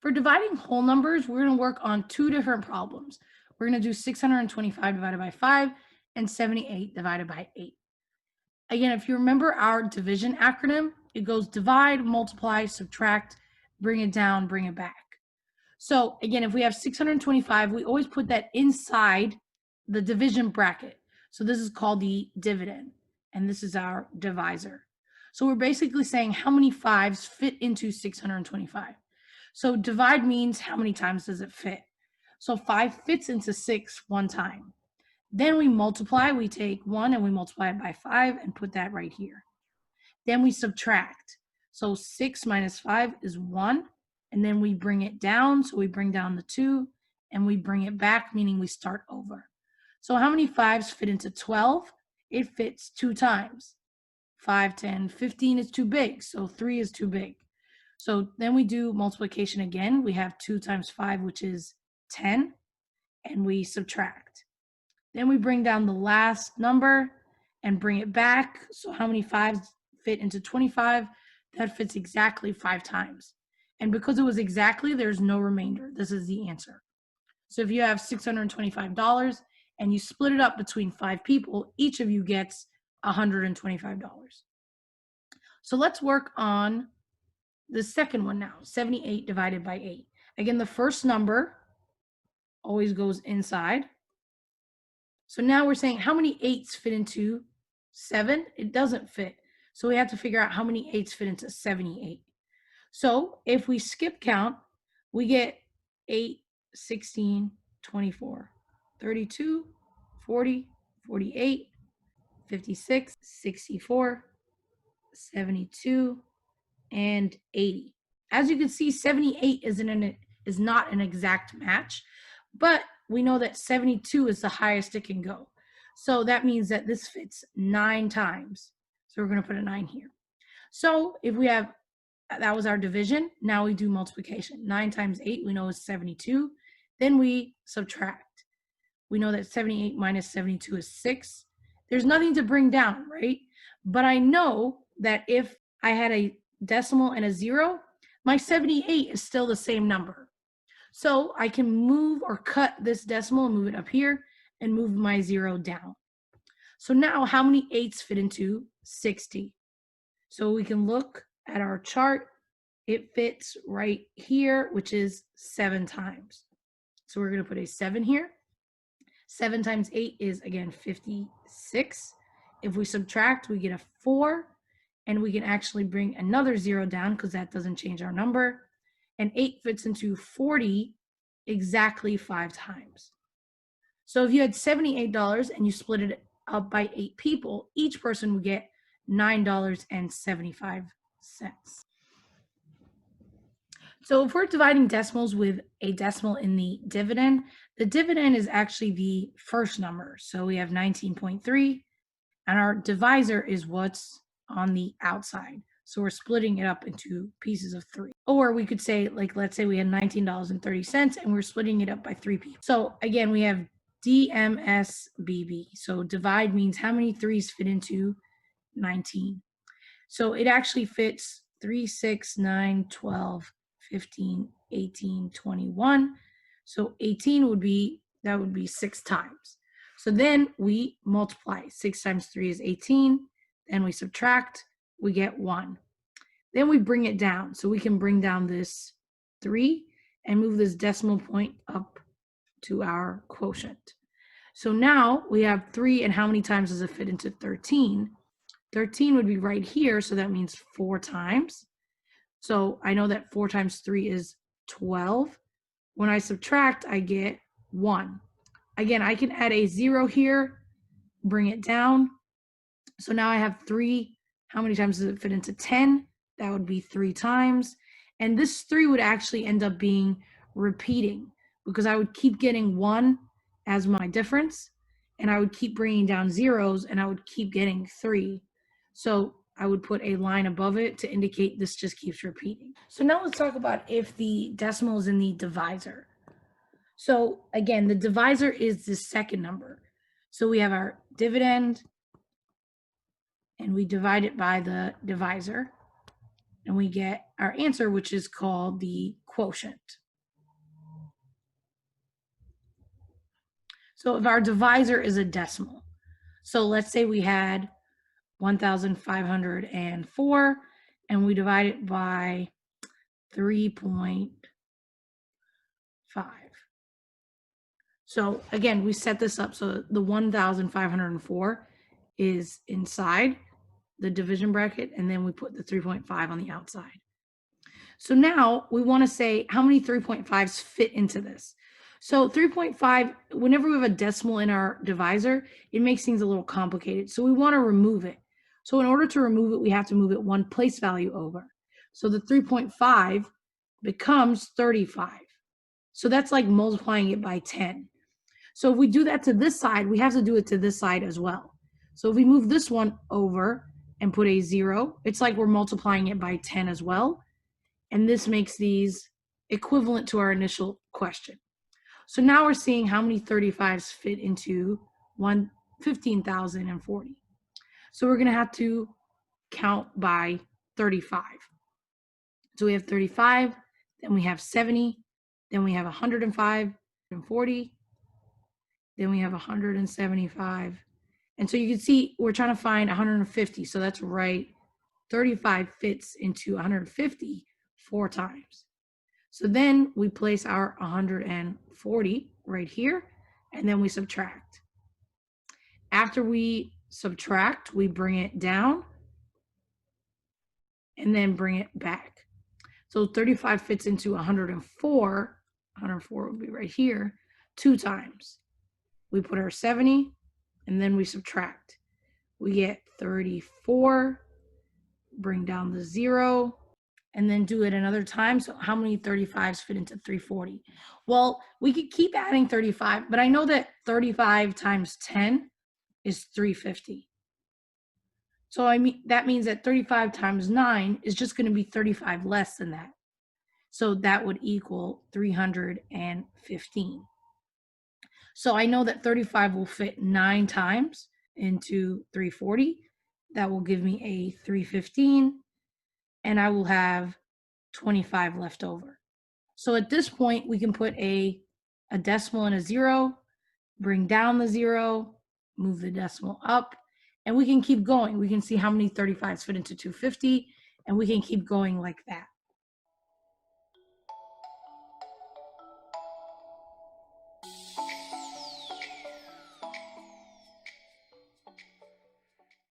For dividing whole numbers, we're going to work on two different problems. We're going to do 625 divided by 5 and 78 divided by 8. Again, if you remember our division acronym, it goes divide, multiply, subtract, bring it down, bring it back. So again, if we have 625, we always put that inside the division bracket. So this is called the dividend, and this is our divisor. So we're basically saying how many 5s fit into 625. So divide means how many times does it fit? So 5 fits into 6 one time. Then we multiply, we take 1 and we multiply it by 5 and put that right here. Then we subtract. So 6 minus 5 is 1. And then we bring it down. So we bring down the 2 and we bring it back, meaning we start over. So how many 5s fit into 12? It fits 2 times. 5, 10, 15 is too big. So 3 is too big. So then we do multiplication again. We have 2 times 5, which is 10. And we subtract. Then we bring down the last number and bring it back. So how many 5s fit into 25? That fits exactly 5 times. And because it was exactly, there's no remainder. This is the answer. So if you have $625 and you split it up between 5 people, each of you gets $125. So let's work on the second one now, 78 divided by 8. Again, the first number always goes inside. So now we're saying how many 8s fit into 7? It doesn't fit. So we have to figure out how many 8s fit into 78. So if we skip count, we get 8, 16, 24, 32, 40, 48, 56, 64, 72, and 80. As you can see, 78 is not an exact match, but we know that 72 is the highest it can go. So that means that this fits 9 times. So we're going to put a 9 here. So if we have, that was our division. Now we do multiplication. 9 times 8 we know is 72. Then we subtract. We know that 78 minus 72 is 6. There's nothing to bring down, right? But I know that if I had a decimal and a 0, my 78 is still the same number. So I can move or cut this decimal and move it up here and move my 0 down. So now how many 8s fit into 60? So we can look at our chart. It fits right here, which is 7 times. So we're going to put a 7 here. 7 times 8 is, again, 56. If we subtract, we get a 4. And we can actually bring another 0 down because that doesn't change our number. And 8 fits into 40 exactly 5 times. So if you had $78 and you split it up by 8 people, each person would get $9.75. So if we're dividing decimals with a decimal in the dividend is actually the first number. So we have 19.3, and our divisor is what's on the outside. So we're splitting it up into pieces of 3. Or we could say, like, let's say we had $19.30 and we're splitting it up by 3 people. So again, we have DMSBB. So divide means how many 3s fit into 19. So it actually fits 3, 6, 9, 12, 15, 18, 21. So 18 would be 6 times. So then we multiply. 6 times 3 is 18. Then we subtract, we get 1. Then we bring it down. So we can bring down this 3 and move this decimal point up to our quotient. So now we have 3, and how many times does it fit into 13? 13 would be right here, so that means 4 times. So I know that 4 times 3 is 12. When I subtract, I get 1. Again, I can add a 0 here, bring it down. So now I have 3. How many times does it fit into 10? That would be 3 times. And this 3 would actually end up being repeating because I would keep getting 1 as my difference, and I would keep bringing down zeros, and I would keep getting 3. So I would put a line above it to indicate this just keeps repeating. So now let's talk about if the decimal is in the divisor. So again, the divisor is the second number. So we have our dividend, and we divide it by the divisor, and we get our answer, which is called the quotient. So if our divisor is a decimal, so let's say we had 1,504 and we divide it by 3.5. So again, we set this up so the 1,504 is inside the division bracket, and then we put the 3.5 on the outside. So now we want to say how many 3.5s fit into this. So 3.5, whenever we have a decimal in our divisor, it makes things a little complicated. So we want to remove it. So in order to remove it, we have to move it one place value over. So the 3.5 becomes 35. So that's like multiplying it by 10. So if we do that to this side, we have to do it to this side as well. So if we move this one over and put a 0, it's like we're multiplying it by 10 as well. And this makes these equivalent to our initial question. So now we're seeing how many 35s fit into 15,040. So we're going to have to count by 35. So we have 35, then we have 70, then we have 105 and 40, then we have 175. And so you can see we're trying to find 150. So that's right. 35 fits into 150 4 times. So then we place our 140 right here, and then we subtract. After we subtract, we bring it down and then bring it back. So 35 fits into 104. 104 would be right here 2 times. We put our 70 and then we subtract. We get 34, bring down the 0, and then do it another time. So how many 35s fit into 340? Well, we could keep adding 35, but I know that 35 times 10 is 350. So that means that 35 times 9 is just going to be 35 less than that. So that would equal 315. So I know that 35 will fit 9 times into 340. That will give me a 315. And I will have 25 left over. So at this point, we can put a decimal and a 0, bring down the 0, move the decimal up, and we can keep going. We can see how many 35s fit into 250, and we can keep going like that.